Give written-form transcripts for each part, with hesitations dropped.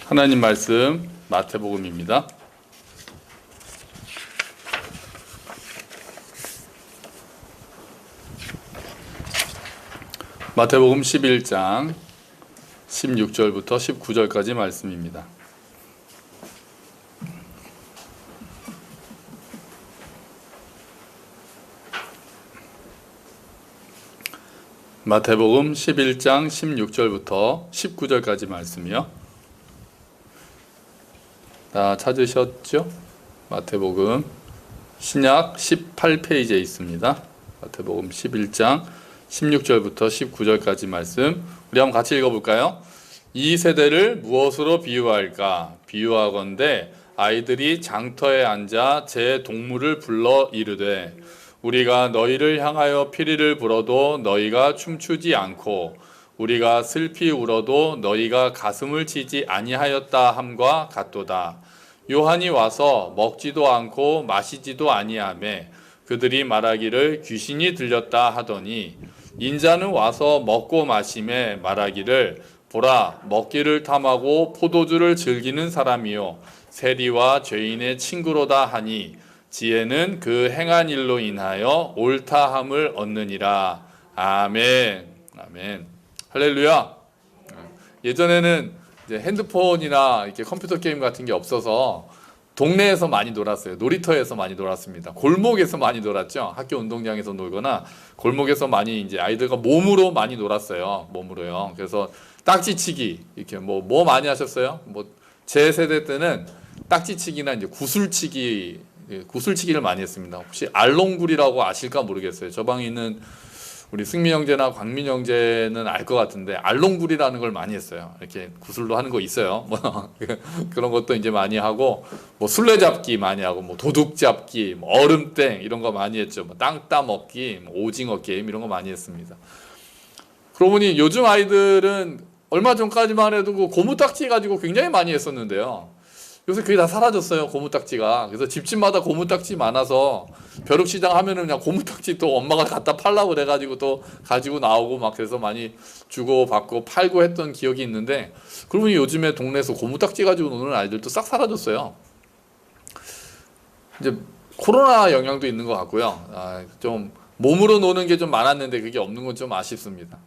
하나님 말씀 마태복음입니다. 마태복음 11장 16절부터 19절까지 말씀입니다. 마태복음 11장 16절부터 19절까지 말씀이요. 다 찾으셨죠? 마태복음 신약 18페이지에 있습니다. 마태복음 11장 16절부터 19절까지 말씀 우리 한번 같이 읽어볼까요? 이 세대를 무엇으로 비유할까? 비유하건대 아이들이 장터에 앉아 제 동물을 불러 이르되 우리가 너희를 향하여 피리를 불어도 너희가 춤추지 않고 우리가 슬피 울어도 너희가 가슴을 치지 아니하였다 함과 같도다. 요한이 와서 먹지도 않고 마시지도 아니하며 그들이 말하기를 귀신이 들렸다 하더니 인자는 와서 먹고 마시며 말하기를 보라 먹기를 탐하고 포도주를 즐기는 사람이요 세리와 죄인의 친구로다 하니 지혜는 그 행한 일로 인하여 옳다함을 얻느니라. 아멘. 아멘. 할렐루야. 예전에는 이제 핸드폰이나 이렇게 컴퓨터 게임 같은 게 없어서 동네에서 많이 놀았어요. 놀이터에서 많이 놀았습니다. 골목에서 많이 놀았죠. 학교 운동장에서 놀거나 골목에서 많이 이제 아이들과 몸으로 많이 놀았어요. 몸으로요. 그래서 딱지치기 이렇게 뭐 많이 하셨어요? 제 세대 때는 딱지치기나 이제 구슬치기를 많이 했습니다. 혹시 알롱구리라고 아실까 모르겠어요. 저 방에 있는 우리 승민 형제나 광민 형제는 알 것 같은데 알롱구리라는 걸 많이 했어요. 이렇게 구슬로 하는 거 있어요. 그런 것도 이제 많이 하고 술래잡기 많이 하고 도둑잡기, 얼음땡 이런 거 많이 했죠. 땅 따먹기, 오징어 게임 이런 거 많이 했습니다. 그러고 보니 요즘 아이들은 얼마 전까지만 해도 고무딱지 가지고 굉장히 많이 했었는데요. 요새 그게 다 사라졌어요. 고무딱지가. 그래서 집집마다 고무딱지 많아서 벼룩시장 하면은 그냥 고무딱지 또 엄마가 갖다 팔라고 그래가지고 또 가지고 나오고 막 그래서 많이 주고 받고 팔고 했던 기억이 있는데 그러고 요즘에 동네에서 고무딱지 가지고 노는 아이들도 싹 사라졌어요. 이제 코로나 영향도 있는 것 같고요. 좀 몸으로 노는 게 좀 많았는데 그게 없는 건 좀 아쉽습니다.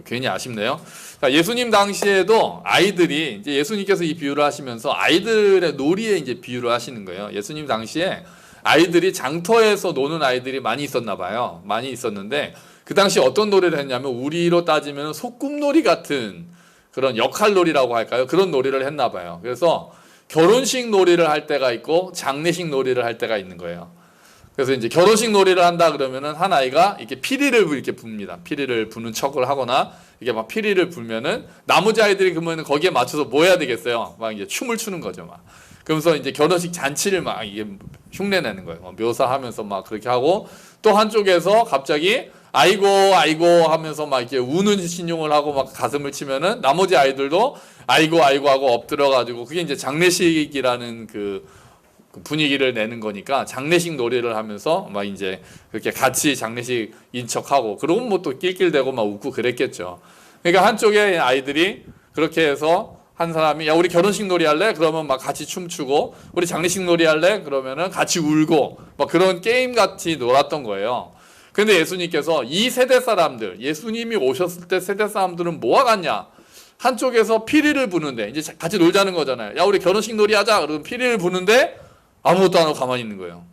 괜히 아쉽네요. 예수님 당시에도 아이들이 이제 예수님께서 이 비유를 하시면서 아이들의 놀이에 이제 비유를 하시는 거예요. 예수님 당시에 아이들이 장터에서 노는 아이들이 많이 있었나 봐요. 많이 있었는데 그 당시 어떤 놀이를 했냐면 우리로 따지면 소꿉놀이 같은 그런 역할놀이라고 할까요? 그런 놀이를 했나 봐요. 그래서 결혼식 놀이를 할 때가 있고 장례식 놀이를 할 때가 있는 거예요. 그래서 이제 결혼식 놀이를 한다 그러면은 한 아이가 이렇게 피리를 이렇게 붑니다. 피리를 부는 척을 하거나 이게 막 피리를 불면은 나머지 아이들이 그러면 거기에 맞춰서 뭐 해야 되겠어요? 막 이제 춤을 추는 거죠, 막. 그러면서 이제 결혼식 잔치를 막 이게 흉내내는 거예요. 묘사하면서 막 그렇게 하고 또 한쪽에서 갑자기 아이고 아이고 하면서 막 이렇게 우는 신용을 하고 막 가슴을 치면은 나머지 아이들도 아이고 아이고 하고 엎드려 가지고 그게 이제 장례식이라는 그 분위기를 내는 거니까 장례식 놀이를 하면서 막 이제 그렇게 같이 장례식 인척하고 그러고 또 낄낄대고 막 웃고 그랬겠죠. 그러니까 한쪽에 아이들이 그렇게 해서 한 사람이 야 우리 결혼식 놀이 할래? 그러면 막 같이 춤추고 우리 장례식 놀이 할래? 그러면은 같이 울고 막 그런 게임 같이 놀았던 거예요. 근데 예수님께서 이 세대 사람들 예수님이 오셨을 때 세대 사람들은 뭐와 같냐? 한쪽에서 피리를 부는데 이제 같이 놀자는 거잖아요. 야 우리 결혼식 놀이 하자. 그러면 피리를 부는데 아무것도 안 하고 가만히 있는 거예요.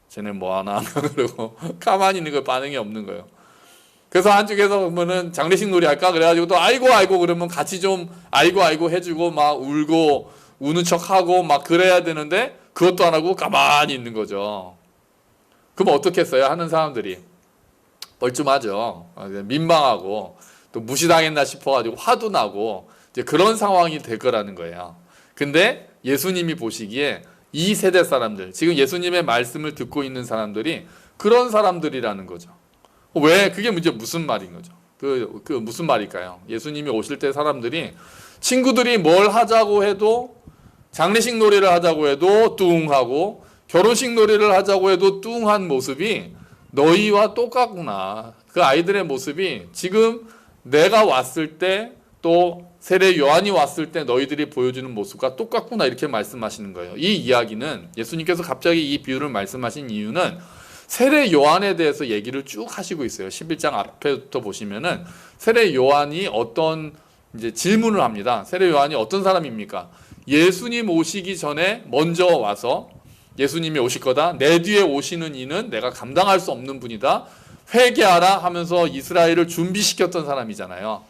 쟤네 뭐 하나 그러고 가만히 있는 거예요. 반응이 없는 거예요. 그래서 한쪽에서 보면은 장례식 놀이 할까 그래가지고 또 아이고 아이고 그러면 같이 좀 아이고 아이고 해주고 막 울고 우는 척하고 막 그래야 되는데 그것도 안 하고 가만히 있는 거죠. 그럼 어떻겠어요? 하는 사람들이 뻘쭘하죠. 민망하고 또 무시당했나 싶어가지고 화도 나고 이제 그런 상황이 될 거라는 거예요. 근데 예수님이 보시기에 이 세대 사람들, 지금 예수님의 말씀을 듣고 있는 사람들이 그런 사람들이라는 거죠. 왜? 그게 이제 무슨 말인 거죠? 그 무슨 말일까요? 예수님이 오실 때 사람들이 친구들이 뭘 하자고 해도 장례식 놀이를 하자고 해도 뚱하고 결혼식 놀이를 하자고 해도 뚱한 모습이 너희와 똑같구나. 그 아이들의 모습이 지금 내가 왔을 때 또 세례 요한이 왔을 때 너희들이 보여주는 모습과 똑같구나 이렇게 말씀하시는 거예요. 이 이야기는 예수님께서 갑자기 이 비유를 말씀하신 이유는 세례 요한에 대해서 얘기를 쭉 하시고 있어요. 11장 앞에부터 보시면은 세례 요한이 어떤 이제 질문을 합니다. 세례 요한이 어떤 사람입니까? 예수님 오시기 전에 먼저 와서 예수님이 오실 거다. 내 뒤에 오시는 이는 내가 감당할 수 없는 분이다. 회개하라 하면서 이스라엘을 준비시켰던 사람이잖아요.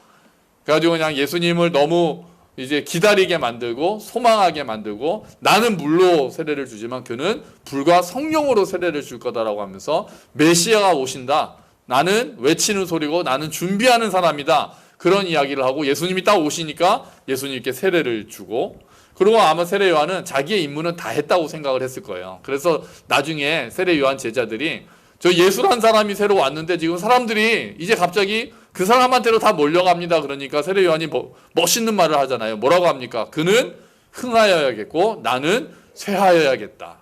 그래가지고 그냥 예수님을 너무 이제 기다리게 만들고 소망하게 만들고 나는 물로 세례를 주지만 그는 불과 성령으로 세례를 줄 거다라고 하면서 메시아가 오신다. 나는 외치는 소리고 나는 준비하는 사람이다. 그런 이야기를 하고 예수님이 딱 오시니까 예수님께 세례를 주고 그리고 아마 세례 요한은 자기의 임무는 다 했다고 생각을 했을 거예요. 그래서 나중에 세례 요한 제자들이 저 예수란 사람이 새로 왔는데 지금 사람들이 이제 갑자기 그 사람한테로 다 몰려갑니다. 그러니까 세례 요한이 멋있는 말을 하잖아요. 뭐라고 합니까? 그는 흥하여야겠고 나는 쇠하여야겠다.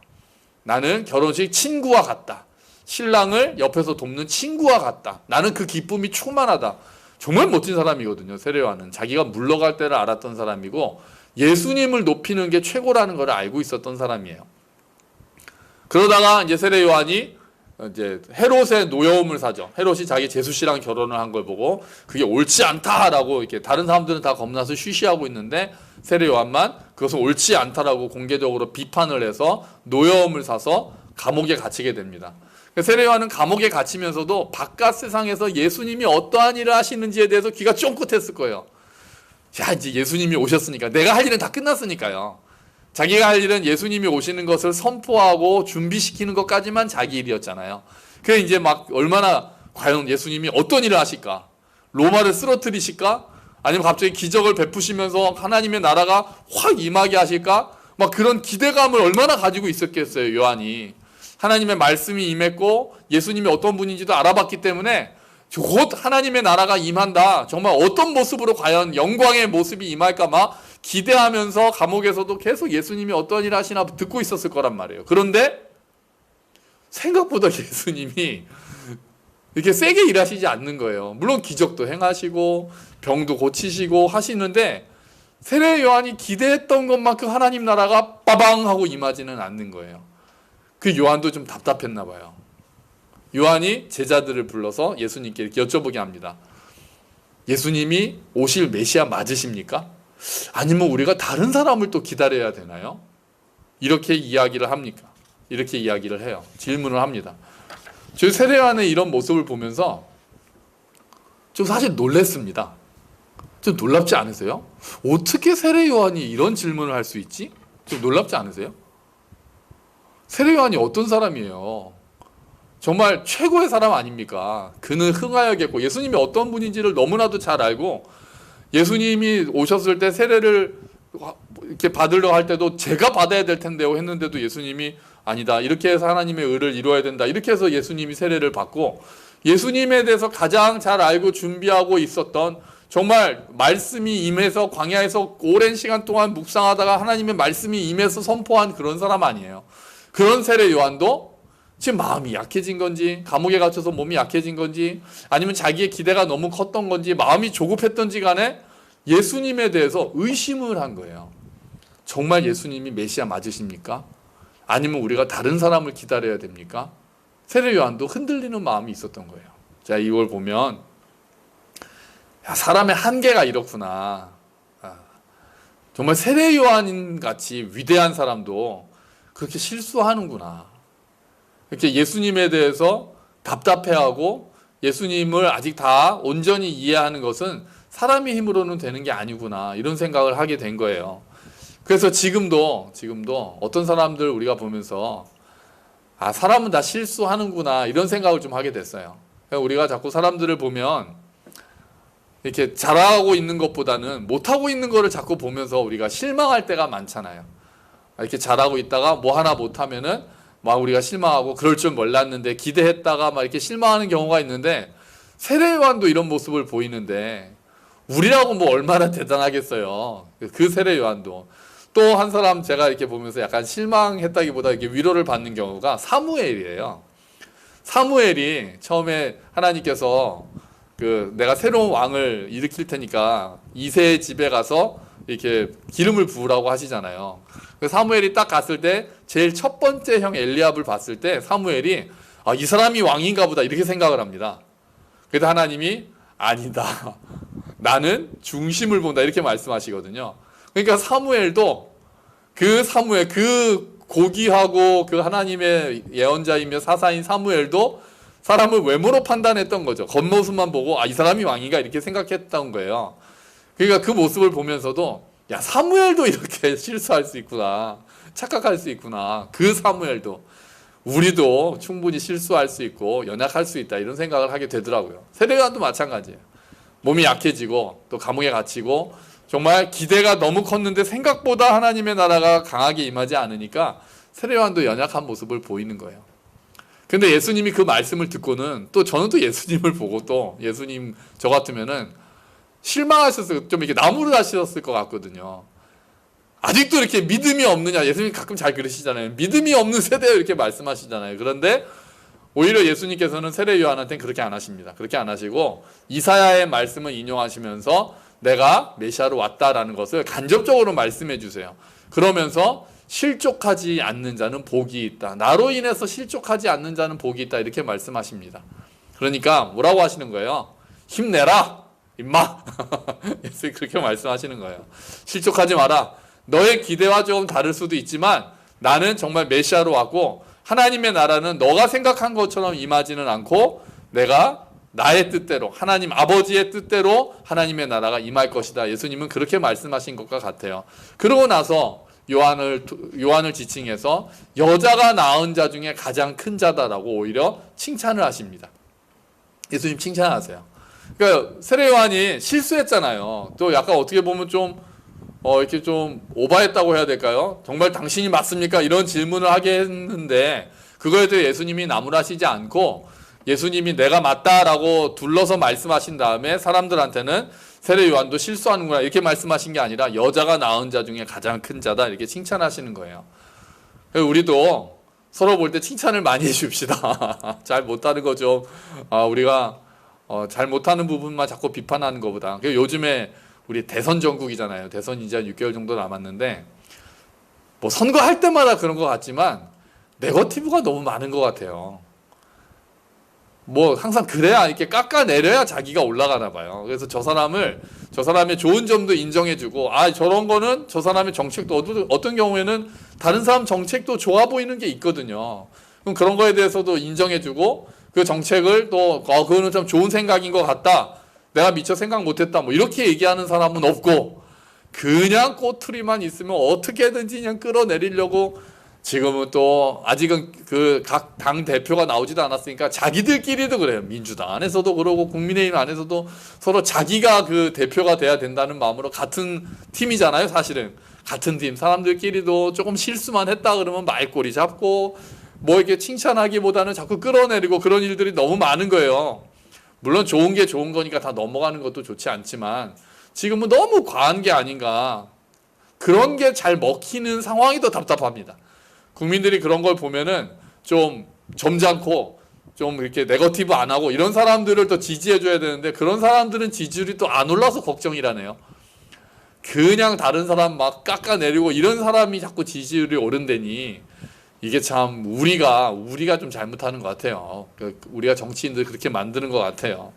나는 결혼식 친구와 같다. 신랑을 옆에서 돕는 친구와 같다. 나는 그 기쁨이 충만하다. 정말 멋진 사람이거든요. 세례 요한은 자기가 물러갈 때를 알았던 사람이고 예수님을 높이는 게 최고라는 걸 알고 있었던 사람이에요. 그러다가 이제 세례 요한이 이제 헤롯의 노여움을 사죠. 헤롯이 자기 제수씨랑 결혼을 한 걸 보고 그게 옳지 않다라고 이렇게 다른 사람들은 다 겁나서 쉬쉬하고 있는데 세례 요한만 그것은 옳지 않다라고 공개적으로 비판을 해서 노여움을 사서 감옥에 갇히게 됩니다. 세례 요한은 감옥에 갇히면서도 바깥 세상에서 예수님이 어떠한 일을 하시는지에 대해서 귀가 쫑긋했을 거예요. 야, 이제 예수님이 오셨으니까 내가 할 일은 다 끝났으니까요. 자기가 할 일은 예수님이 오시는 것을 선포하고 준비시키는 것까지만 자기 일이었잖아요. 그래 이제 막 얼마나 과연 예수님이 어떤 일을 하실까? 로마를 쓰러뜨리실까? 아니면 갑자기 기적을 베푸시면서 하나님의 나라가 확 임하게 하실까? 막 그런 기대감을 얼마나 가지고 있었겠어요, 요한이. 하나님의 말씀이 임했고 예수님이 어떤 분인지도 알아봤기 때문에 곧 하나님의 나라가 임한다. 정말 어떤 모습으로 과연 영광의 모습이 임할까 막 기대하면서 감옥에서도 계속 예수님이 어떤 일 하시나 듣고 있었을 거란 말이에요. 그런데 생각보다 예수님이 이렇게 세게 일하시지 않는 거예요. 물론 기적도 행하시고 병도 고치시고 하시는데 세례 요한이 기대했던 것만큼 하나님 나라가 빠방 하고 임하지는 않는 거예요. 그 요한도 좀 답답했나 봐요. 요한이 제자들을 불러서 예수님께 이렇게 여쭤보게 합니다. 예수님이 오실 메시아 맞으십니까? 아니면 우리가 다른 사람을 또 기다려야 되나요? 이렇게 이야기를 합니까? 이렇게 이야기를 해요. 질문을 합니다. 저 세례 요한의 이런 모습을 보면서 좀 사실 놀랐습니다. 좀 놀랍지 않으세요? 어떻게 세례 요한이 이런 질문을 할 수 있지? 좀 놀랍지 않으세요? 세례 요한이 어떤 사람이에요? 정말 최고의 사람 아닙니까? 그는 흥하여겠고 예수님이 어떤 분인지를 너무나도 잘 알고 예수님이 오셨을 때 세례를 이렇게 받으려 할 때도 제가 받아야 될 텐데요 했는데도 예수님이 아니다. 이렇게 해서 하나님의 의를 이루어야 된다. 이렇게 해서 예수님이 세례를 받고 예수님에 대해서 가장 잘 알고 준비하고 있었던 정말 말씀이 임해서 광야에서 오랜 시간 동안 묵상하다가 하나님의 말씀이 임해서 선포한 그런 사람 아니에요. 그런 세례 요한도 지금 마음이 약해진 건지 감옥에 갇혀서 몸이 약해진 건지 아니면 자기의 기대가 너무 컸던 건지 마음이 조급했던지 간에 예수님에 대해서 의심을 한 거예요. 정말 예수님이 메시아 맞으십니까? 아니면 우리가 다른 사람을 기다려야 됩니까? 세례 요한도 흔들리는 마음이 있었던 거예요. 자, 이걸 보면 야, 사람의 한계가 이렇구나. 정말 세례 요한 같이 위대한 사람도 그렇게 실수하는구나. 이렇게 예수님에 대해서 답답해하고 예수님을 아직 다 온전히 이해하는 것은 사람의 힘으로는 되는 게 아니구나 이런 생각을 하게 된 거예요. 그래서 지금도 어떤 사람들 우리가 보면서 아 사람은 다 실수하는구나 이런 생각을 좀 하게 됐어요. 우리가 자꾸 사람들을 보면 이렇게 잘하고 있는 것보다는 못하고 있는 거를 자꾸 보면서 우리가 실망할 때가 많잖아요. 이렇게 잘하고 있다가 뭐 하나 못하면은 막 우리가 실망하고 그럴 줄 몰랐는데 기대했다가 막 이렇게 실망하는 경우가 있는데 세례 요한도 이런 모습을 보이는데 우리라고 뭐 얼마나 대단하겠어요. 그 세례 요한도 또 한 사람 제가 이렇게 보면서 약간 실망했다기보다 이렇게 위로를 받는 경우가 사무엘이에요. 사무엘이 처음에 하나님께서 내가 새로운 왕을 일으킬 테니까 이새의 집에 가서 이렇게 기름을 부으라고 하시잖아요. 사무엘이 딱 갔을 때 제일 첫 번째 형 엘리압을 봤을 때 사무엘이 이 사람이 왕인가 보다 이렇게 생각을 합니다. 그래서 하나님이 아니다. 나는 중심을 본다 이렇게 말씀하시거든요. 그러니까 사무엘도 그 고귀하고 그 하나님의 예언자이며 사사인 사무엘도 사람을 외모로 판단했던 거죠. 겉모습만 보고 이 사람이 왕인가 이렇게 생각했던 거예요. 그러니까 그 모습을 보면서도 야, 사무엘도 이렇게 실수할 수 있구나. 착각할 수 있구나. 그 사무엘도 우리도 충분히 실수할 수 있고 연약할 수 있다 이런 생각을 하게 되더라고요. 세례요한도 마찬가지예요. 몸이 약해지고 또 감옥에 갇히고 정말 기대가 너무 컸는데 생각보다 하나님의 나라가 강하게 임하지 않으니까 세례요한도 연약한 모습을 보이는 거예요. 근데 예수님이 그 말씀을 듣고는 또 저는 또 예수님을 보고 또 예수님 저 같으면은 실망하셨어요. 좀 이렇게 나무를 하셨을 것 같거든요. 아직도 이렇게 믿음이 없느냐. 예수님 가끔 잘 그러시잖아요. 믿음이 없는 세대요 이렇게 말씀하시잖아요. 그런데 오히려 예수님께서는 세례 요한한테는 그렇게 안 하십니다. 그렇게 안 하시고 이사야의 말씀을 인용하시면서 내가 메시아로 왔다라는 것을 간접적으로 말씀해 주세요. 그러면서 실족하지 않는 자는 복이 있다. 나로 인해서 실족하지 않는 자는 복이 있다. 이렇게 말씀하십니다. 그러니까 뭐라고 하시는 거예요? 힘내라. 임마. 예수님이 그렇게 말씀하시는 거예요. 실족하지 마라. 너의 기대와 조금 다를 수도 있지만 나는 정말 메시아로 왔고 하나님의 나라는 너가 생각한 것처럼 임하지는 않고 내가 나의 뜻대로 하나님 아버지의 뜻대로 하나님의 나라가 임할 것이다. 예수님은 그렇게 말씀하신 것과 같아요. 그러고 나서 요한을 지칭해서 여자가 낳은 자 중에 가장 큰 자다라고 오히려 칭찬을 하십니다. 예수님 칭찬하세요. 그러니까 세례 요한이 실수했잖아요. 또 약간 어떻게 보면 좀 이렇게 좀 오바했다고 해야 될까요? 정말 당신이 맞습니까? 이런 질문을 하게 했는데 그거에 대해 예수님이 나무라시지 않고 예수님이 내가 맞다라고 둘러서 말씀하신 다음에 사람들한테는 세례 요한도 실수하는구나 이렇게 말씀하신 게 아니라 여자가 낳은 자 중에 가장 큰 자다 이렇게 칭찬하시는 거예요. 우리도 서로 볼 때 칭찬을 많이 해줍시다. 잘 못하는 거 좀 우리가 잘 못하는 부분만 자꾸 비판하는 것보다. 요즘에 우리 대선 전국이잖아요. 대선 이제 6개월 정도 남았는데 뭐 선거할 때마다 그런 것 같지만 네거티브가 너무 많은 것 같아요. 뭐 항상 그래야 이렇게 깎아내려야 자기가 올라가나 봐요. 그래서 저 사람의 좋은 점도 인정해주고 저런 거는 저 사람의 정책도 어떤 경우에는 다른 사람 정책도 좋아 보이는 게 있거든요. 그럼 그런 거에 대해서도 인정해주고 그 정책을 또 그거는 참 좋은 생각인 것 같다. 내가 미처 생각 못했다. 뭐 이렇게 얘기하는 사람은 없고 그냥 꼬투리만 있으면 어떻게든지 그냥 끌어내리려고 지금은 또 아직은 그 각 당 대표가 나오지도 않았으니까 자기들끼리도 그래요. 민주당 안에서도 그러고 국민의힘 안에서도 서로 자기가 그 대표가 돼야 된다는 마음으로 같은 팀이잖아요. 사실은 같은 팀 사람들끼리도 조금 실수만 했다 그러면 말꼬리 잡고 뭐 이렇게 칭찬하기보다는 자꾸 끌어내리고 그런 일들이 너무 많은 거예요. 물론 좋은 게 좋은 거니까 다 넘어가는 것도 좋지 않지만 지금은 너무 과한 게 아닌가. 그런 게 잘 먹히는 상황이 더 답답합니다. 국민들이 그런 걸 보면은 좀 점잖고 좀 이렇게 네거티브 안 하고 이런 사람들을 더 지지해줘야 되는데 그런 사람들은 지지율이 또 안 올라서 걱정이라네요. 그냥 다른 사람 막 깎아내리고 이런 사람이 자꾸 지지율이 오른다니 이게 참 우리가 좀 잘못하는 것 같아요. 우리가 정치인들 그렇게 만드는 것 같아요.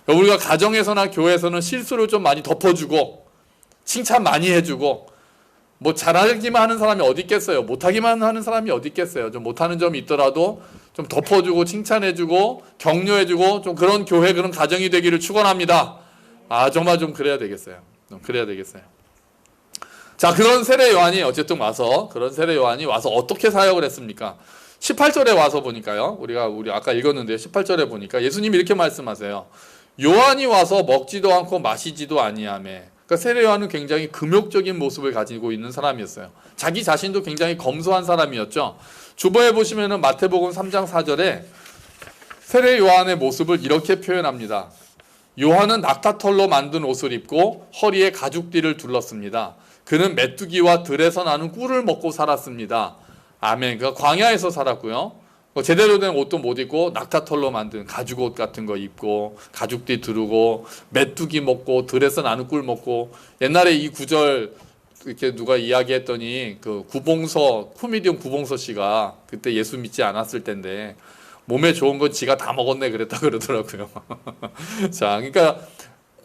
우리가 가정에서나 교회에서는 실수를 좀 많이 덮어주고 칭찬 많이 해주고 뭐 잘하기만 하는 사람이 어디 있겠어요. 못하기만 하는 사람이 어디 있겠어요. 좀 못하는 점이 있더라도 좀 덮어주고 칭찬해주고 격려해주고 좀 그런 교회 그런 가정이 되기를 축원합니다. 정말 좀 그래야 되겠어요. 자, 그런 세례 요한이 어쨌든 와서 어떻게 사역을 했습니까? 18절에 와서 보니까요. 우리 아까 읽었는데 18절에 보니까 예수님이 이렇게 말씀하세요. 요한이 와서 먹지도 않고 마시지도 아니하며. 그러니까 세례 요한은 굉장히 금욕적인 모습을 가지고 있는 사람이었어요. 자기 자신도 굉장히 검소한 사람이었죠. 주보에 보시면은 마태복음 3장 4절에 세례 요한의 모습을 이렇게 표현합니다. 요한은 낙타털로 만든 옷을 입고 허리에 가죽띠를 둘렀습니다. 그는 메뚜기와 들에서 나는 꿀을 먹고 살았습니다. 아멘. 그러니까 광야에서 살았고요. 제대로 된 옷도 못 입고 낙타털로 만든 가죽옷 같은 거 입고 가죽띠 두르고 메뚜기 먹고 들에서 나는 꿀 먹고. 옛날에 이 구절 이렇게 누가 이야기했더니 그 구봉서 코미디언 구봉서 씨가 그때 예수 믿지 않았을 때인데 몸에 좋은 건 지가 다 먹었네 그랬다 그러더라고요. 자, 그러니까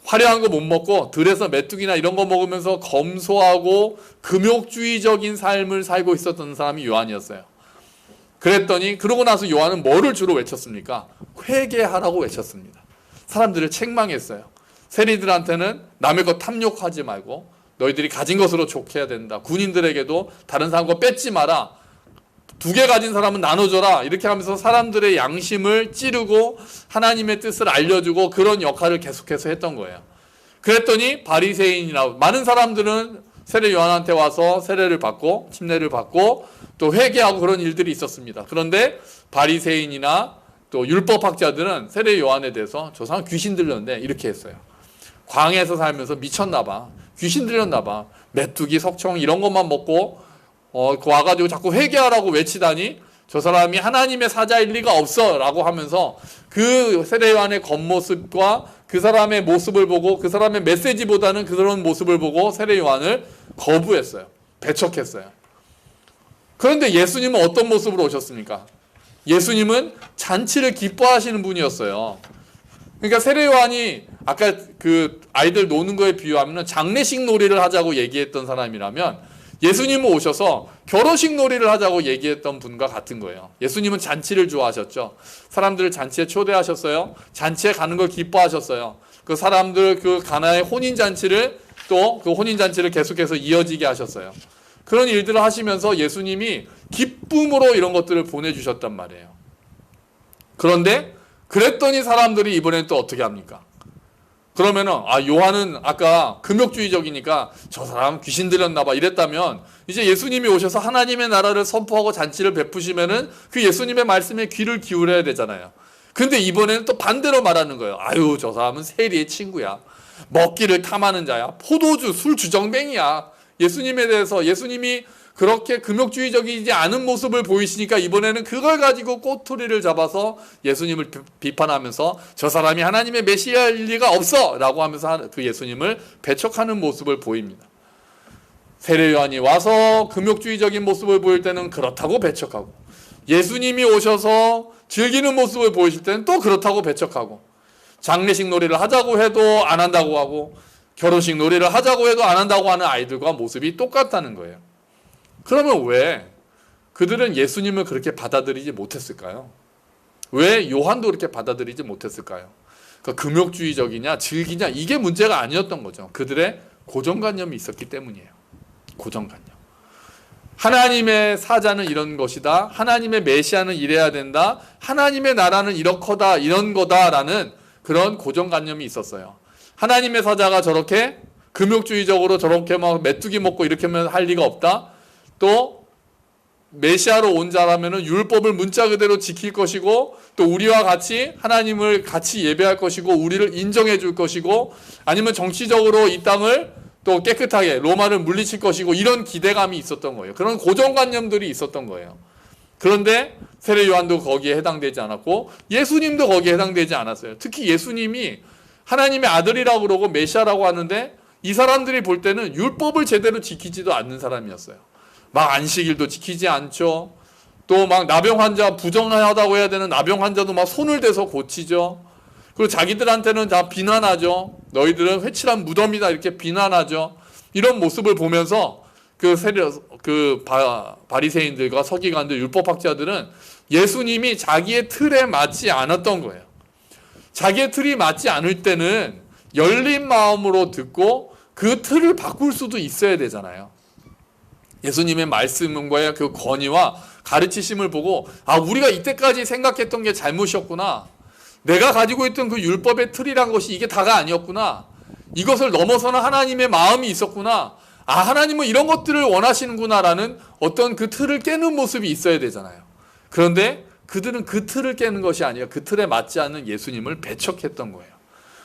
화려한 거 못 먹고 들에서 메뚜기나 이런 거 먹으면서 검소하고 금욕주의적인 삶을 살고 있었던 사람이 요한이었어요. 그랬더니 그러고 나서 요한은 뭐를 주로 외쳤습니까? 회개하라고 외쳤습니다. 사람들을 책망했어요. 세리들한테는 남의 것 탐욕하지 말고 너희들이 가진 것으로 족해야 된다. 군인들에게도 다른 사람 거 뺏지 마라. 2개 가진 사람은 나눠줘라. 이렇게 하면서 사람들의 양심을 찌르고 하나님의 뜻을 알려주고 그런 역할을 계속해서 했던 거예요. 그랬더니 바리새인이나 많은 사람들은 세례 요한한테 와서 세례를 받고 침례를 받고 또 회개하고 그런 일들이 있었습니다. 그런데 바리새인이나 또 율법학자들은 세례 요한에 대해서 저 사람 귀신 들렸는데 이렇게 했어요. 광야에서 살면서 미쳤나 봐. 귀신 들렸나 봐. 메뚜기, 석청 이런 것만 먹고 와가지고 자꾸 회개하라고 외치다니 저 사람이 하나님의 사자일 리가 없어 라고 하면서 그 세례 요한의 겉모습과 그 사람의 모습을 보고 그 사람의 메시지보다는 그런 모습을 보고 세례 요한을 거부했어요. 배척했어요. 그런데 예수님은 어떤 모습으로 오셨습니까? 예수님은 잔치를 기뻐하시는 분이었어요. 그러니까 세례 요한이 아까 그 아이들 노는 거에 비유하면 장례식 놀이를 하자고 얘기했던 사람이라면 예수님은 오셔서 결혼식 놀이를 하자고 얘기했던 분과 같은 거예요. 예수님은 잔치를 좋아하셨죠. 사람들을 잔치에 초대하셨어요. 잔치에 가는 걸 기뻐하셨어요. 그 사람들 그 가나의 혼인잔치를 또 그 혼인잔치를 계속해서 이어지게 하셨어요. 그런 일들을 하시면서 예수님이 기쁨으로 이런 것들을 보내주셨단 말이에요. 그런데 그랬더니 사람들이 이번엔 또 어떻게 합니까? 그러면은 요한은 아까 금욕주의적이니까 저 사람 귀신 들렸나 봐 이랬다면 이제 예수님이 오셔서 하나님의 나라를 선포하고 잔치를 베푸시면은 그 예수님의 말씀에 귀를 기울여야 되잖아요. 근데 이번에는 또 반대로 말하는 거예요. 아유 저 사람은 세리의 친구야. 먹기를 탐하는 자야. 포도주 술 주정뱅이야. 예수님에 대해서 예수님이 그렇게 금욕주의적이지 않은 모습을 보이시니까 이번에는 그걸 가지고 꼬투리를 잡아서 예수님을 비판하면서 저 사람이 하나님의 메시아일 리가 없어 라고 하면서 그 예수님을 배척하는 모습을 보입니다. 세례 요한이 와서 금욕주의적인 모습을 보일 때는 그렇다고 배척하고 예수님이 오셔서 즐기는 모습을 보이실 때는 또 그렇다고 배척하고 장례식 놀이를 하자고 해도 안 한다고 하고 결혼식 놀이를 하자고 해도 안 한다고 하는 아이들과 모습이 똑같다는 거예요. 그러면 왜 그들은 예수님을 그렇게 받아들이지 못했을까요? 왜 요한도 그렇게 받아들이지 못했을까요? 그러니까 금욕주의적이냐 즐기냐 이게 문제가 아니었던 거죠. 그들의 고정관념이 있었기 때문이에요. 고정관념. 하나님의 사자는 이런 것이다. 하나님의 메시아는 이래야 된다. 하나님의 나라는 이렇거다. 이런 거다라는 그런 고정관념이 있었어요. 하나님의 사자가 저렇게 금욕주의적으로 저렇게 막 메뚜기 먹고 이렇게 하면 할 리가 없다. 또 메시아로 온 자라면은 율법을 문자 그대로 지킬 것이고 또 우리와 같이 하나님을 같이 예배할 것이고 우리를 인정해 줄 것이고 아니면 정치적으로 이 땅을 또 깨끗하게 로마를 물리칠 것이고 이런 기대감이 있었던 거예요. 그런 고정관념들이 있었던 거예요. 그런데 세례 요한도 거기에 해당되지 않았고 예수님도 거기에 해당되지 않았어요. 특히 예수님이 하나님의 아들이라고 그러고 메시아라고 하는데 이 사람들이 볼 때는 율법을 제대로 지키지도 않는 사람이었어요. 막 안식일도 지키지 않죠. 또 막 나병 환자 부정하다고 해야 되는 나병 환자도 막 손을 대서 고치죠. 그리고 자기들한테는 다 비난하죠. 너희들은 회칠한 무덤이다 이렇게 비난하죠. 이런 모습을 보면서 바리새인들과 서기관들 율법학자들은 예수님이 자기의 틀에 맞지 않았던 거예요. 자기의 틀이 맞지 않을 때는 열린 마음으로 듣고 그 틀을 바꿀 수도 있어야 되잖아요. 예수님의 말씀과의 그 권위와 가르치심을 보고 우리가 이때까지 생각했던 게 잘못이었구나. 내가 가지고 있던 그 율법의 틀이란 것이 이게 다가 아니었구나. 이것을 넘어서는 하나님의 마음이 있었구나. 하나님은 이런 것들을 원하시는구나라는 어떤 그 틀을 깨는 모습이 있어야 되잖아요. 그런데 그들은 그 틀을 깨는 것이 아니라 그 틀에 맞지 않는 예수님을 배척했던 거예요.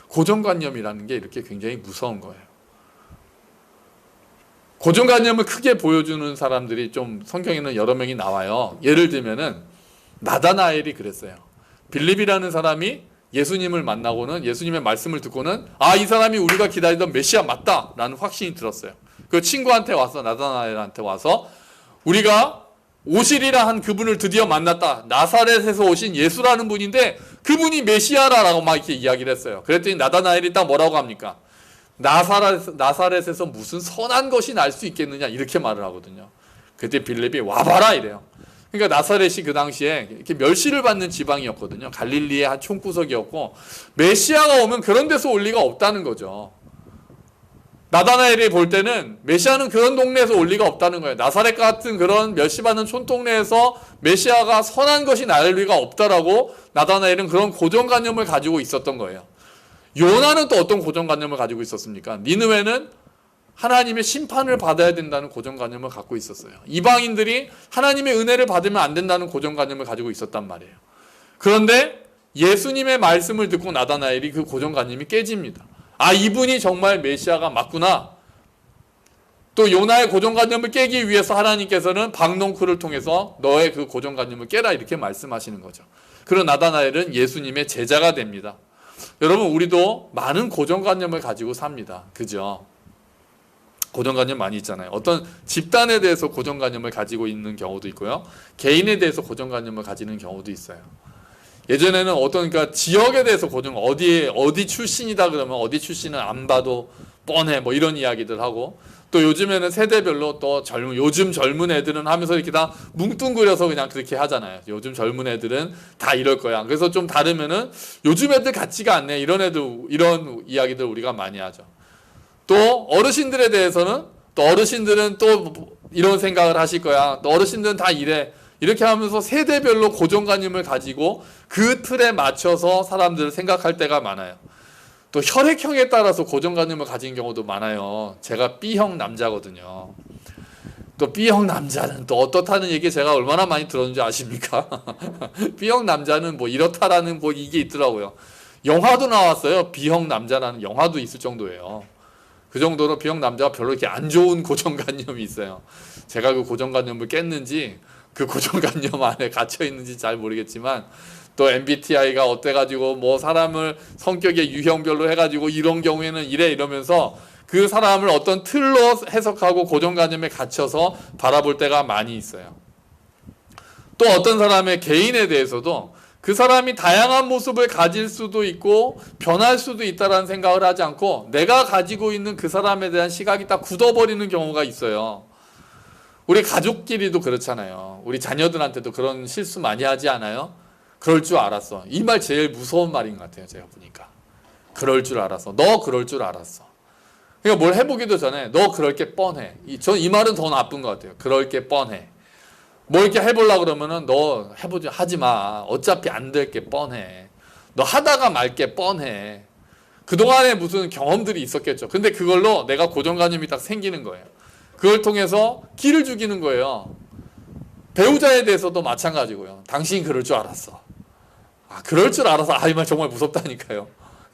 고정관념이라는 게 이렇게 굉장히 무서운 거예요. 고정관념을 크게 보여주는 사람들이 좀 성경에는 여러 명이 나와요. 예를 들면은 나다나엘이 그랬어요. 빌립이라는 사람이 예수님을 만나고는 예수님의 말씀을 듣고는 이 사람이 우리가 기다리던 메시아 맞다 라는 확신이 들었어요. 그 친구한테 와서 나다나엘한테 와서 우리가 오시리라 한 그분을 드디어 만났다. 나사렛에서 오신 예수라는 분인데 그분이 메시아라고 막 이렇게 이야기를 했어요. 그랬더니 나다나엘이 딱 뭐라고 합니까? 나사렛에서 무슨 선한 것이 날 수 있겠느냐 이렇게 말을 하거든요. 그때 빌립이 와봐라 이래요. 그러니까 나사렛이 그 당시에 이렇게 멸시를 받는 지방이었거든요. 갈릴리의 한 총구석이었고 메시아가 오면 그런 데서 올 리가 없다는 거죠. 나다나엘이 볼 때는 메시아는 그런 동네에서 올 리가 없다는 거예요. 나사렛 같은 그런 멸시받는 촌동네에서 메시아가 선한 것이 날 리가 없다라고 나다나엘은 그런 고정관념을 가지고 있었던 거예요. 요나는 또 어떤 고정관념을 가지고 있었습니까? 니느웨는 하나님의 심판을 받아야 된다는 고정관념을 갖고 있었어요. 이방인들이 하나님의 은혜를 받으면 안 된다는 고정관념을 가지고 있었단 말이에요. 그런데 예수님의 말씀을 듣고 나다나엘이 그 고정관념이 깨집니다. 이분이 정말 메시아가 맞구나. 또 요나의 고정관념을 깨기 위해서 하나님께서는 박농쿨을 통해서 너의 그 고정관념을 깨라 이렇게 말씀하시는 거죠. 그런 나다나엘은 예수님의 제자가 됩니다. 여러분 우리도 많은 고정관념을 가지고 삽니다. 그죠? 고정관념 많이 있잖아요. 어떤 집단에 대해서 고정관념을 가지고 있는 경우도 있고요. 개인에 대해서 고정관념을 가지는 경우도 있어요. 예전에는 그러니까 지역에 대해서 어디 출신이다 그러면 어디 출신은 안 봐도 뻔해 뭐 이런 이야기들 하고 또 요즘에는 세대별로 또 요즘 젊은 애들은 하면서 이렇게 다 뭉뚱그려서 그냥 그렇게 하잖아요. 요즘 젊은 애들은 다 이럴 거야. 그래서 좀 다르면은 요즘 애들 같지가 않네. 이런 이야기들 우리가 많이 하죠. 또 어르신들에 대해서는 또 어르신들은 또 이런 생각을 하실 거야. 또 어르신들은 다 이래. 이렇게 하면서 세대별로 고정관념을 가지고 그 틀에 맞춰서 사람들을 생각할 때가 많아요. 또 혈액형에 따라서 고정관념을 가진 경우도 많아요. 제가 B형 남자거든요. 또 B형 남자는 또 어떻다는 얘기 제가 얼마나 많이 들었는지 아십니까? B형 남자는 뭐 이렇다라는 뭐 이게 있더라고요. 영화도 나왔어요. B형 남자라는 영화도 있을 정도예요. 그 정도로 B형 남자가 별로 이렇게 안 좋은 고정관념이 있어요. 제가 그 고정관념을 깼는지 그 고정관념 안에 갇혀 있는지 잘 모르겠지만 또 MBTI가 어때가지고 뭐 사람을 성격의 유형별로 해가지고 이런 경우에는 이래 이러면서 그 사람을 어떤 틀로 해석하고 고정관념에 갇혀서 바라볼 때가 많이 있어요. 또 어떤 사람의 개인에 대해서도 그 사람이 다양한 모습을 가질 수도 있고 변할 수도 있다는 생각을 하지 않고 내가 가지고 있는 그 사람에 대한 시각이 딱 굳어버리는 경우가 있어요. 우리 가족끼리도 그렇잖아요. 우리 자녀들한테도 그런 실수 많이 하지 않아요? 그럴 줄 알았어. 이 말 제일 무서운 말인 것 같아요. 제가 보니까. 그럴 줄 알았어. 너 그럴 줄 알았어. 그러니까 뭘 해보기도 전에 너 그럴 게 뻔해. 전 이 말은 더 나쁜 것 같아요. 그럴 게 뻔해. 뭐 이렇게 해보려고 그러면은 너 해보지 하지 마. 어차피 안 될 게 뻔해. 너 하다가 말 게 뻔해. 그동안에 무슨 경험들이 있었겠죠. 근데 그걸로 내가 고정관념이 딱 생기는 거예요. 그걸 통해서 기를 죽이는 거예요. 배우자에 대해서도 마찬가지고요. 당신이 그럴 줄 알았어. 그럴 줄 알아서 이 말 정말 무섭다니까요.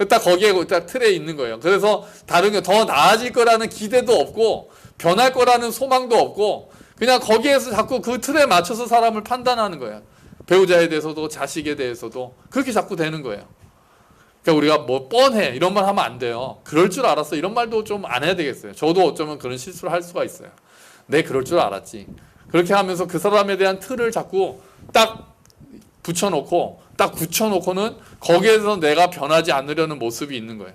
딱 거기에 딱 틀에 있는 거예요. 그래서 다른 게 더 나아질 거라는 기대도 없고 변할 거라는 소망도 없고 그냥 거기에서 자꾸 그 틀에 맞춰서 사람을 판단하는 거예요. 배우자에 대해서도 자식에 대해서도 그렇게 자꾸 되는 거예요. 그러니까 우리가 뭐 뻔해 이런 말 하면 안 돼요. 그럴 줄 알았어 이런 말도 좀 안 해야 되겠어요. 저도 어쩌면 그런 실수를 할 수가 있어요. 내 그럴 줄 알았지. 그렇게 하면서 그 사람에 대한 틀을 자꾸 딱 붙여놓고 딱 굳혀놓고는 거기에서 내가 변하지 않으려는 모습이 있는 거예요.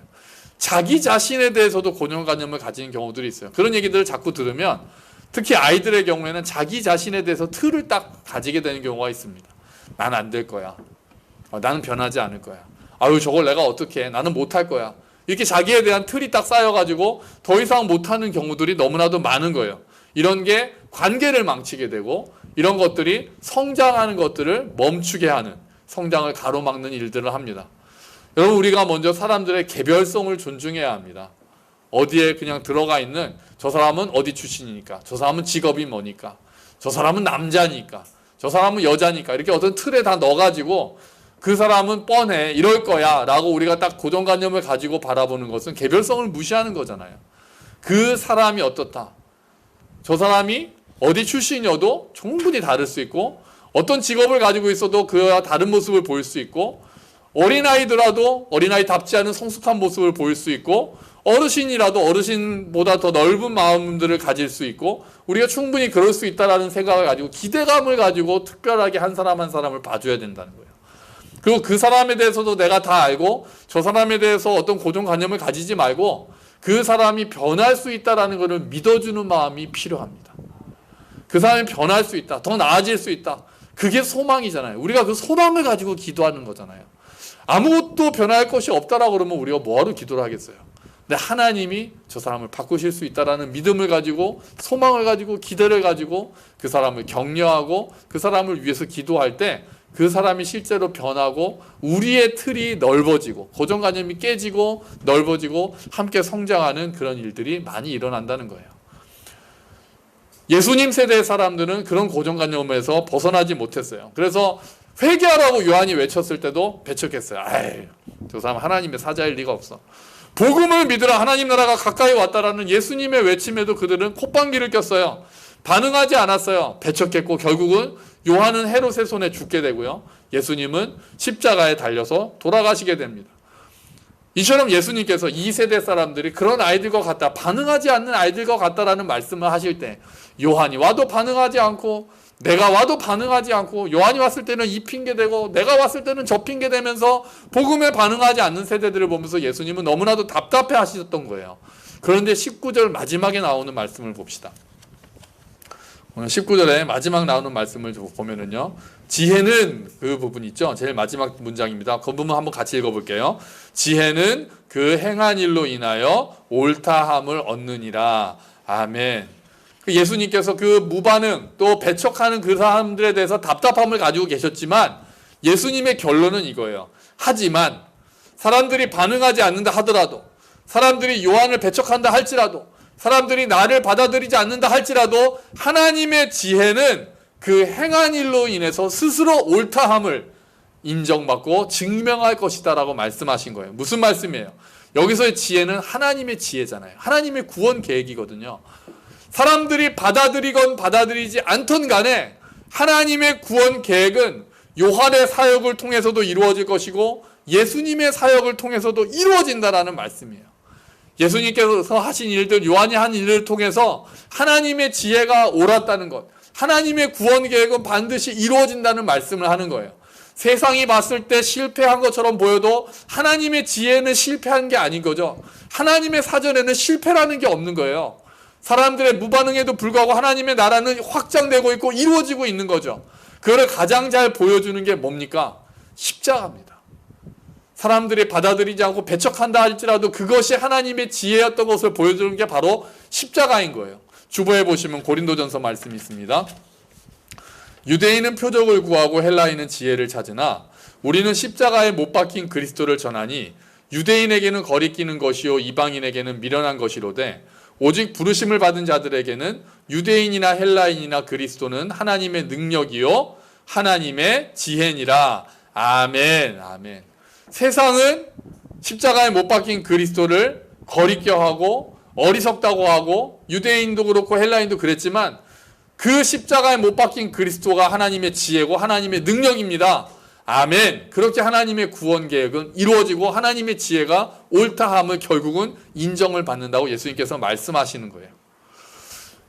자기 자신에 대해서도 고정관념을 가지는 경우들이 있어요. 그런 얘기들을 자꾸 들으면 특히 아이들의 경우에는 자기 자신에 대해서 틀을 딱 가지게 되는 경우가 있습니다. 난 안 될 거야. 나는 변하지 않을 거야. 저걸 내가 어떻게 해. 나는 못할 거야. 이렇게 자기에 대한 틀이 딱 쌓여가지고 더 이상 못하는 경우들이 너무나도 많은 거예요. 이런 게 관계를 망치게 되고 이런 것들이 성장하는 것들을 멈추게 하는 성장을 가로막는 일들을 합니다. 여러분 우리가 먼저 사람들의 개별성을 존중해야 합니다. 어디에 그냥 들어가 있는 저 사람은 어디 출신이니까 저 사람은 직업이 뭐니까 저 사람은 남자니까 저 사람은 여자니까 이렇게 어떤 틀에 다 넣어가지고 그 사람은 뻔해 이럴 거야 라고 우리가 딱 고정관념을 가지고 바라보는 것은 개별성을 무시하는 거잖아요. 그 사람이 어떻다. 저 사람이 어디 출신이어도 충분히 다를 수 있고 어떤 직업을 가지고 있어도 그와 다른 모습을 보일 수 있고, 어린아이더라도 어린아이답지 않은 성숙한 모습을 보일 수 있고, 어르신이라도 어르신보다 더 넓은 마음들을 가질 수 있고, 우리가 충분히 그럴 수 있다라는 생각을 가지고 기대감을 가지고 특별하게 한 사람 한 사람을 봐줘야 된다는 거예요. 그리고 그 사람에 대해서도 내가 다 알고 저 사람에 대해서 어떤 고정관념을 가지지 말고 그 사람이 변할 수 있다라는 것을 믿어주는 마음이 필요합니다. 그 사람이 변할 수 있다, 더 나아질 수 있다, 그게 소망이잖아요. 우리가 그 소망을 가지고 기도하는 거잖아요. 아무것도 변할 것이 없다라고 그러면 우리가 뭐하러 기도를 하겠어요? 근데 하나님이 저 사람을 바꾸실 수 있다라는 믿음을 가지고, 소망을 가지고, 기대를 가지고 그 사람을 격려하고 그 사람을 위해서 기도할 때 그 사람이 실제로 변하고 우리의 틀이 넓어지고 고정관념이 깨지고 넓어지고 함께 성장하는 그런 일들이 많이 일어난다는 거예요. 예수님 세대의 사람들은 그런 고정관념에서 벗어나지 못했어요. 그래서 회개하라고 요한이 외쳤을 때도 배척했어요. 아이, 저 사람 하나님의 사자일 리가 없어. 복음을 믿으라, 하나님 나라가 가까이 왔다라는 예수님의 외침에도 그들은 콧방귀를 꼈어요. 반응하지 않았어요. 배척했고 결국은 요한은 헤롯의 손에 죽게 되고요, 예수님은 십자가에 달려서 돌아가시게 됩니다. 이처럼 예수님께서 이 세대 사람들이 그런 아이들과 같다, 반응하지 않는 아이들과 같다라는 말씀을 하실 때 요한이 와도 반응하지 않고 내가 와도 반응하지 않고, 요한이 왔을 때는 이 핑계 대고 내가 왔을 때는 저 핑계 대면서 복음에 반응하지 않는 세대들을 보면서 예수님은 너무나도 답답해 하셨던 거예요. 그런데 19절 마지막에 나오는 말씀을 봅시다. 오늘 19절에 마지막 나오는 말씀을 보면은요, 지혜는, 그 부분 있죠, 제일 마지막 문장입니다. 그 부분 한번 같이 읽어볼게요. 지혜는 그 행한 일로 인하여 옳다함을 얻느니라. 아멘. 예수님께서 그 무반응 또 배척하는 그 사람들에 대해서 답답함을 가지고 계셨지만 예수님의 결론은 이거예요. 하지만 사람들이 반응하지 않는다 하더라도, 사람들이 요한을 배척한다 할지라도, 사람들이 나를 받아들이지 않는다 할지라도 하나님의 지혜는 그 행한 일로 인해서 스스로 옳다함을 인정받고 증명할 것이다 라고 말씀하신 거예요. 무슨 말씀이에요? 여기서의 지혜는 하나님의 지혜잖아요. 하나님의 구원 계획이거든요. 사람들이 받아들이건 받아들이지 않던 간에 하나님의 구원 계획은 요한의 사역을 통해서도 이루어질 것이고 예수님의 사역을 통해서도 이루어진다라는 말씀이에요. 예수님께서 하신 일들, 요한이 한 일을 통해서 하나님의 지혜가 옳았다는 것, 하나님의 구원 계획은 반드시 이루어진다는 말씀을 하는 거예요. 세상이 봤을 때 실패한 것처럼 보여도 하나님의 지혜는 실패한 게 아닌 거죠. 하나님의 사전에는 실패라는 게 없는 거예요. 사람들의 무반응에도 불구하고 하나님의 나라는 확장되고 있고 이루어지고 있는 거죠. 그걸 가장 잘 보여주는 게 뭡니까? 십자가입니다. 사람들이 받아들이지 않고 배척한다 할지라도 그것이 하나님의 지혜였던 것을 보여주는 게 바로 십자가인 거예요. 주보에 보시면 고린도전서 말씀이 있습니다. 유대인은 표적을 구하고 헬라인은 지혜를 찾으나 우리는 십자가에 못 박힌 그리스도를 전하니 유대인에게는 거리끼는 것이요 이방인에게는 미련한 것이로되 오직 부르심을 받은 자들에게는 유대인이나 헬라인이나 그리스도는 하나님의 능력이요 하나님의 지혜니라. 아멘. 아멘. 세상은 십자가에 못 박힌 그리스도를 거리껴 하고 어리석다고 하고 유대인도 그렇고 헬라인도 그랬지만 그 십자가에 못 박힌 그리스도가 하나님의 지혜고 하나님의 능력입니다. 아멘. 그렇게 하나님의 구원 계획은 이루어지고 하나님의 지혜가 옳다함을 결국은 인정을 받는다고 예수님께서 말씀하시는 거예요.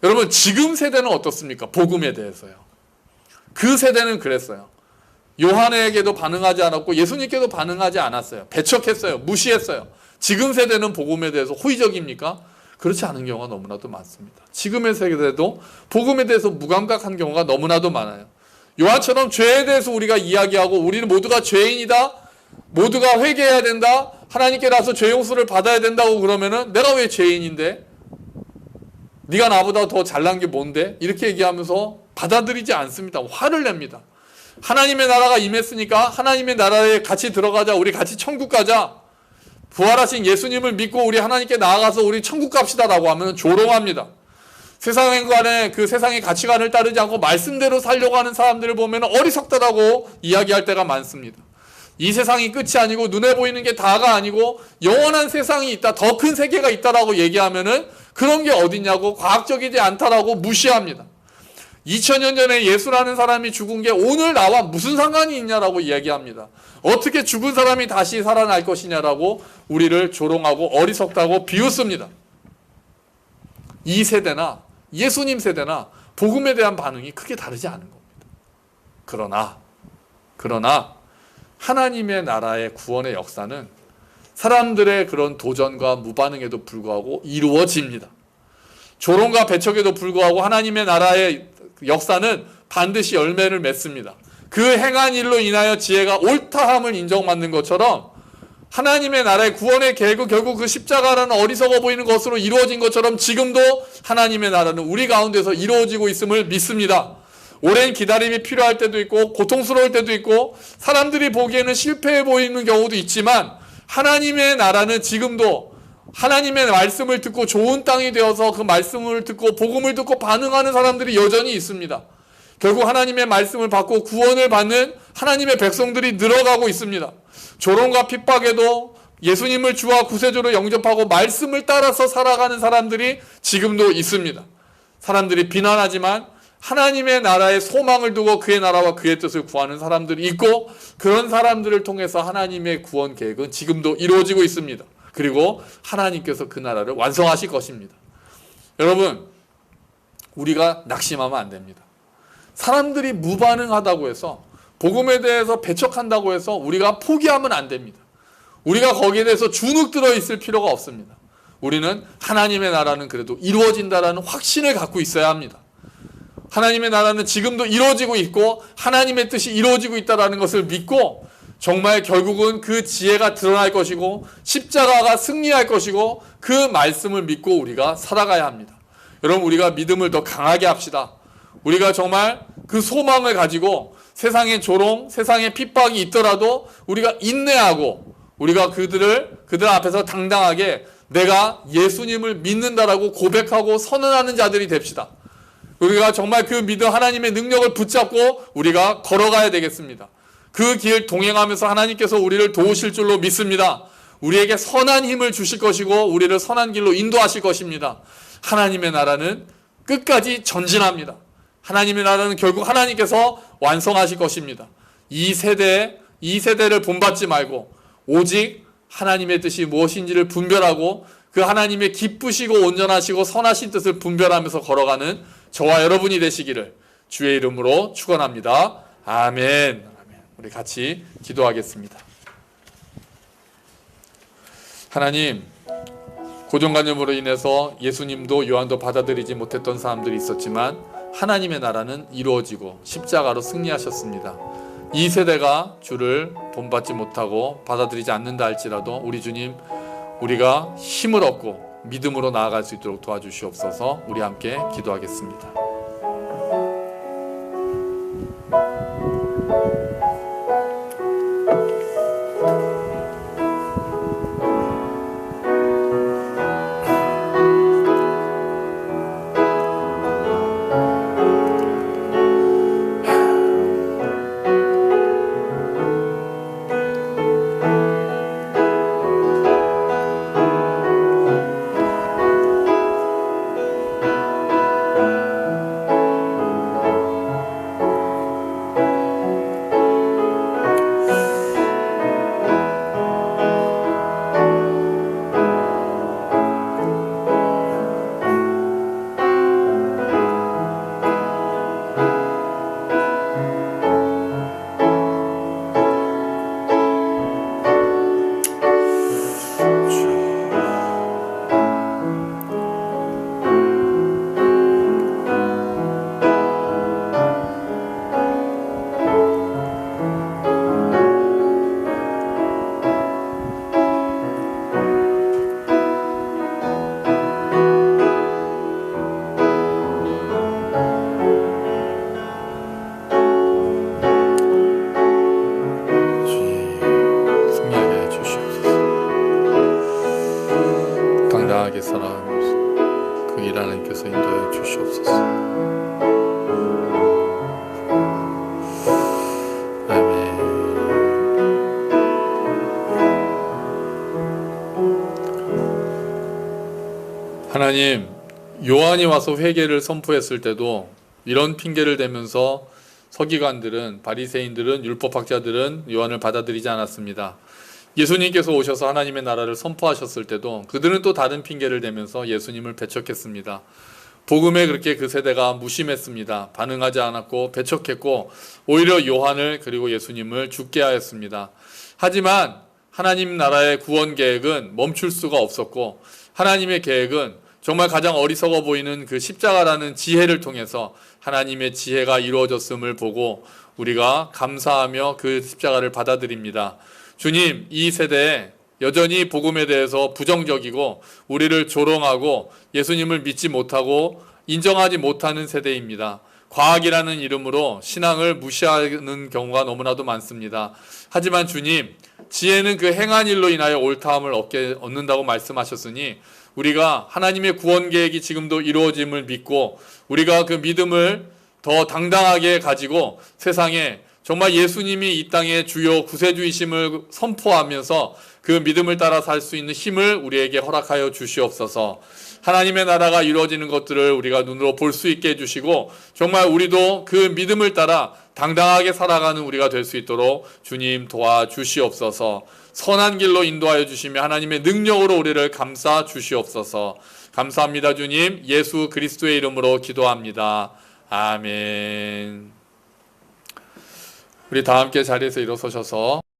여러분, 지금 세대는 어떻습니까? 복음에 대해서요. 그 세대는 그랬어요. 요한에게도 반응하지 않았고 예수님께도 반응하지 않았어요. 배척했어요. 무시했어요. 지금 세대는 복음에 대해서 호의적입니까? 그렇지 않은 경우가 너무나도 많습니다. 지금의 세대도 복음에 대해서 무감각한 경우가 너무나도 많아요. 요한처럼 죄에 대해서 우리가 이야기하고 우리는 모두가 죄인이다, 모두가 회개해야 된다, 하나님께 나서 죄 용서를 받아야 된다고 그러면은 내가 왜 죄인인데? 네가 나보다 더 잘난 게 뭔데? 이렇게 얘기하면서 받아들이지 않습니다. 화를 냅니다. 하나님의 나라가 임했으니까 하나님의 나라에 같이 들어가자, 우리 같이 천국 가자, 부활하신 예수님을 믿고 우리 하나님께 나아가서 우리 천국 갑시다라고 하면 조롱합니다. 세상에 그 세상의 가치관을 따르지 않고 말씀대로 살려고 하는 사람들을 보면 어리석다라고 이야기할 때가 많습니다. 이 세상이 끝이 아니고 눈에 보이는 게 다가 아니고 영원한 세상이 있다, 더 큰 세계가 있다라고 얘기하면은 그런 게 어딨냐고, 과학적이지 않다라고 무시합니다. 2000년 전에 예수라는 사람이 죽은 게 오늘 나와 무슨 상관이 있냐라고 이야기합니다. 어떻게 죽은 사람이 다시 살아날 것이냐라고 우리를 조롱하고 어리석다고 비웃습니다. 이 세대나 예수님 세대나 복음에 대한 반응이 크게 다르지 않은 겁니다. 그러나 하나님의 나라의 구원의 역사는 사람들의 그런 도전과 무반응에도 불구하고 이루어집니다. 조롱과 배척에도 불구하고 하나님의 나라의 역사는 반드시 열매를 맺습니다. 그 행한 일로 인하여 지혜가 옳다함을 인정받는 것처럼 하나님의 나라의 구원의 계획은 결국 그 십자가라는 어리석어 보이는 것으로 이루어진 것처럼 지금도 하나님의 나라는 우리 가운데서 이루어지고 있음을 믿습니다. 오랜 기다림이 필요할 때도 있고 고통스러울 때도 있고 사람들이 보기에는 실패해 보이는 경우도 있지만 하나님의 나라는 지금도 하나님의 말씀을 듣고 좋은 땅이 되어서 그 말씀을 듣고 복음을 듣고 반응하는 사람들이 여전히 있습니다. 결국 하나님의 말씀을 받고 구원을 받는 하나님의 백성들이 늘어가고 있습니다. 조롱과 핍박에도 예수님을 주와 구세주로 영접하고 말씀을 따라서 살아가는 사람들이 지금도 있습니다. 사람들이 비난하지만 하나님의 나라에 소망을 두고 그의 나라와 그의 뜻을 구하는 사람들이 있고 그런 사람들을 통해서 하나님의 구원 계획은 지금도 이루어지고 있습니다. 그리고 하나님께서 그 나라를 완성하실 것입니다. 여러분, 우리가 낙심하면 안 됩니다. 사람들이 무반응하다고 해서 복음에 대해서 배척한다고 해서 우리가 포기하면 안 됩니다. 우리가 거기에 대해서 주눅 들어 있을 필요가 없습니다. 우리는 하나님의 나라는 그래도 이루어진다라는 확신을 갖고 있어야 합니다. 하나님의 나라는 지금도 이루어지고 있고 하나님의 뜻이 이루어지고 있다는 것을 믿고 정말 결국은 그 지혜가 드러날 것이고 십자가가 승리할 것이고 그 말씀을 믿고 우리가 살아가야 합니다. 여러분, 우리가 믿음을 더 강하게 합시다. 우리가 정말 그 소망을 가지고 세상의 조롱, 세상의 핍박이 있더라도 우리가 인내하고 우리가 그들 앞에서 당당하게 내가 예수님을 믿는다라고 고백하고 선언하는 자들이 됩시다. 우리가 정말 그 믿음 하나님의 능력을 붙잡고 우리가 걸어가야 되겠습니다. 그 길 동행하면서 하나님께서 우리를 도우실 줄로 믿습니다. 우리에게 선한 힘을 주실 것이고 우리를 선한 길로 인도하실 것입니다. 하나님의 나라는 끝까지 전진합니다. 하나님의 나라는 결국 하나님께서 완성하실 것입니다. 이 세대를 본받지 말고 오직 하나님의 뜻이 무엇인지를 분별하고 그 하나님의 기쁘시고 온전하시고 선하신 뜻을 분별하면서 걸어가는 저와 여러분이 되시기를 주의 이름으로 축원합니다. 아멘. 우리 같이 기도하겠습니다. 하나님, 고정관념으로 인해서 예수님도 요한도 받아들이지 못했던 사람들이 있었지만 하나님의 나라는 이루어지고 십자가로 승리하셨습니다. 이 세대가 주를 본받지 못하고 받아들이지 않는다 할지라도 우리 주님, 우리가 힘을 얻고 믿음으로 나아갈 수 있도록 도와주시옵소서. 우리 함께 기도하겠습니다. 하나님, 요한이 와서 회개를 선포했을 때도 이런 핑계를 대면서 서기관들은, 바리새인들은, 율법학자들은 요한을 받아들이지 않았습니다. 예수님께서 오셔서 하나님의 나라를 선포하셨을 때도 그들은 또 다른 핑계를 대면서 예수님을 배척했습니다. 복음에 그렇게 그 세대가 무심했습니다. 반응하지 않았고 배척했고 오히려 요한을 그리고 예수님을 죽게 하였습니다. 하지만 하나님 나라의 구원 계획은 멈출 수가 없었고 하나님의 계획은 정말 가장 어리석어 보이는 그 십자가라는 지혜를 통해서 하나님의 지혜가 이루어졌음을 보고 우리가 감사하며 그 십자가를 받아들입니다. 주님, 이 세대에 여전히 복음에 대해서 부정적이고 우리를 조롱하고 예수님을 믿지 못하고 인정하지 못하는 세대입니다. 과학이라는 이름으로 신앙을 무시하는 경우가 너무나도 많습니다. 하지만 주님, 지혜는 그 행한 일로 인하여 옳다함을 얻는다고 말씀하셨으니 우리가 하나님의 구원 계획이 지금도 이루어짐을 믿고 우리가 그 믿음을 더 당당하게 가지고 세상에 정말 예수님이 이 땅의 주요 구세주이심을 선포하면서 그 믿음을 따라 살 수 있는 힘을 우리에게 허락하여 주시옵소서. 하나님의 나라가 이루어지는 것들을 우리가 눈으로 볼 수 있게 해주시고 정말 우리도 그 믿음을 따라 당당하게 살아가는 우리가 될 수 있도록 주님 도와주시옵소서. 선한 길로 인도하여 주시며 하나님의 능력으로 우리를 감싸 주시옵소서. 감사합니다. 주님, 예수 그리스도의 이름으로 기도합니다. 아멘. 우리 다 함께 자리에서 일어서셔서